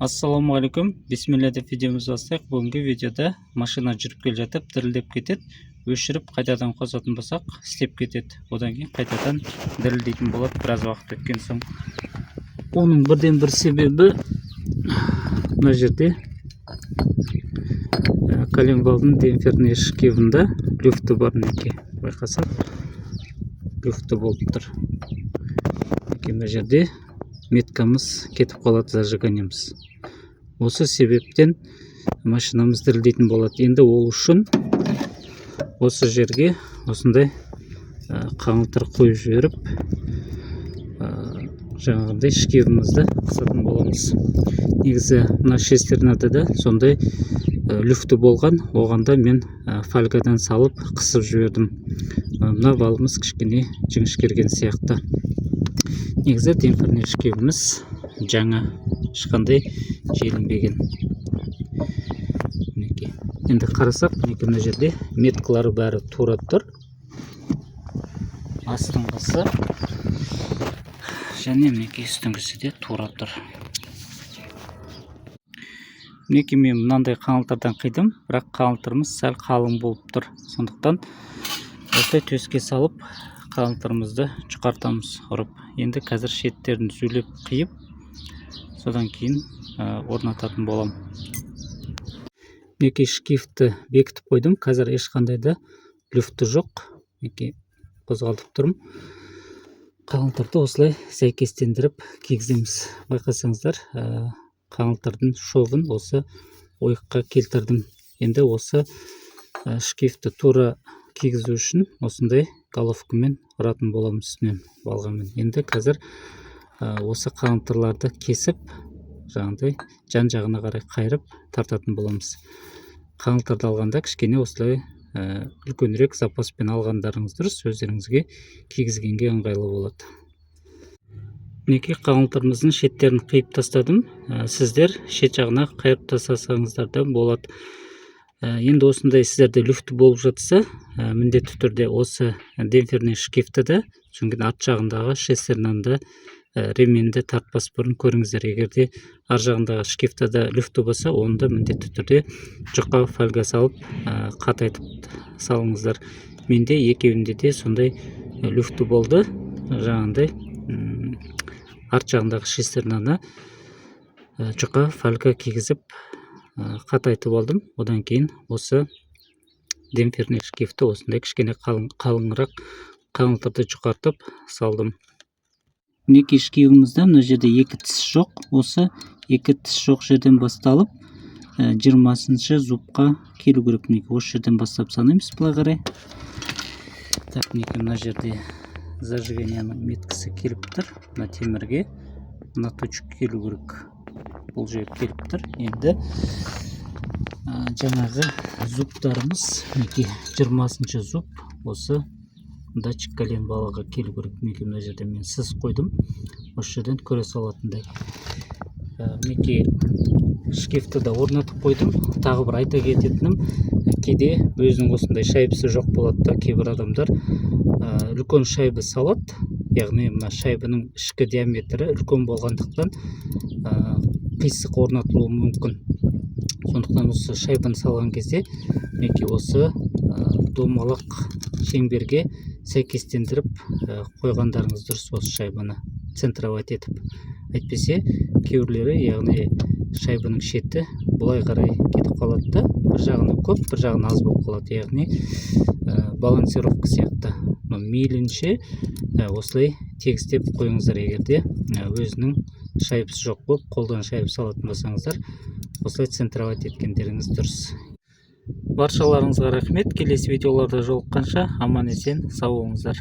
Ассаламуалейкум, бисмилля деп видеомызды бастайық. Бүгінгі видеода машина жүріп келе жатып дірілдеп кетеді. Өшіріп қайтадан қосатын болсақ, істеп кетеді. Одан кейін қайтадан дірілдейтін болады біраз уақыт өткен соң. Оның бірден бір себебі мына жерде коленвалдың демпферный шкивында люфті бар. Неке байқасақ, люфті болып тұр. Мына жерде меткамыз кетіп қалады, зажиганиеміз. Осы себептен машинамыз дірілдейтін болады. Енді ол үшін осы жерге осындай қаңылтыр қойып жіберіп, жаңағындай шкивімізді қысатын боламыз. Негізі мына шестернада сондай люфті болған, оғанда мен фольгадан салып қысып жібердім. Мына валымыз кішкене жіңішкерген сияқты. Негізі демпферный шкивіміз жаңа, ешқандай желінбеген. Енді қарасақ, мына жерде меткалары бәрі тура тұр. Астыңғысы және үстіңгісі де тура тұр. Мен мынандай қаңылтырдан қидым, бірақ қаңылтырымыз сәл қалың болып тұр. Сондықтан осылай төске салып қаңылтырымызды жұқартамыз ұрып. Енді қазір шеттерін түзулеп қиып, содан кейін орнататын болам. Шкифті бекітіп қойдым. Қазір ешқандай да люфті жоқ. Қозғалтып тұрмын. Қаңылтырды осылай сәйкестендіріп кигіземіз. Байқасаңыздар, қаңылтырдың шовын осы ойыққа келтірдім. Енді осы шкифті тура кигізу үшін осындай головкамен ұратын боламыз үстінен балғамен. Енді қазір осы қаңылтырларды кесіп, жаңағыдай жан-жағына қарай қайырып тартатын боламыз. Қаңылтырды алғанда кішкене осылай үлкенірек запаспен алғандарыңыз дұрыс, өздеріңізге кигізгенге ыңғайлы болады. Қаңылтырымыздың шеттерін қиып тастадым. Сіздер шет жағына қайырып тастасаңыздар да болады. Енді осындай сіздерде люфті болып жатса, міндетті түрде осы демпферный шкифті де, соңғы арт жағындағы шестернанда ременді тартпас бұрын көріңіздер. Егерде ар жағындағы шкифтада люфті болса, онда міндетті түрде жұқа фольга салып қатайтып салыңыздар. Менде екеуінде де сондай люфті болды. Жаңағындай арт жағындағы шестернаны жұқа фольга кигізіп қатайтып алдым. Одан кейін осы демпферный шкифті осындай кішкене қалыңырақ қаңылтырды жұқартып салдым. Шкивімізде мына жерде екі тіс жоқ. Осы екі тіс жоқ жерден басталып 20-шы зубқа келу керек. Осы жерден бастап санаймыз былай қарай. Мына жерде зажиганияның меткісі келіп тұр. Мына темірге мына точка келу керек. Бұл жер келіп тұр. Енді жаңағы зубтарымыз 20-шы зуб осы датчик коленвалға келу керек. Мына жерде мен сыз қойдым. Осы жерден көре салатындай. Шкифті да орнатып қойдым. Тағы бір айта кететінім, кейде өзінің осындай шайбысы жоқ болады. Кейбір адамдар үлкен шайбы салады. Яғни мына шайбының ішкі диаметрі үлкен болғандықтан қисық орнатылуы мүмкін. Сондықтан осы шайбаны салған кезде осы домалақ шеңберге сәйкестендіріп қойғандарыңыз дұрыс. Осы шайбаны центровать етіп. Әйтпесе кейбіреулері, яғни шайбаның шеті бұлай қарай кетіп қалады да, бір жағына көп, бір жағына аз болып қалады. Яғни балансировка сияқты. Мейлінше осылай тегістеп қойыңыздар. Егерде өзінің шайбысы жоқ болып, қолдан шайбы салатын болсаңыздар, осылай центровать еткендеріңіз дұрыс. Баршаларыңызға рахмет. Келесі видеоларда жолыққанша аман есен сау болыңыздар.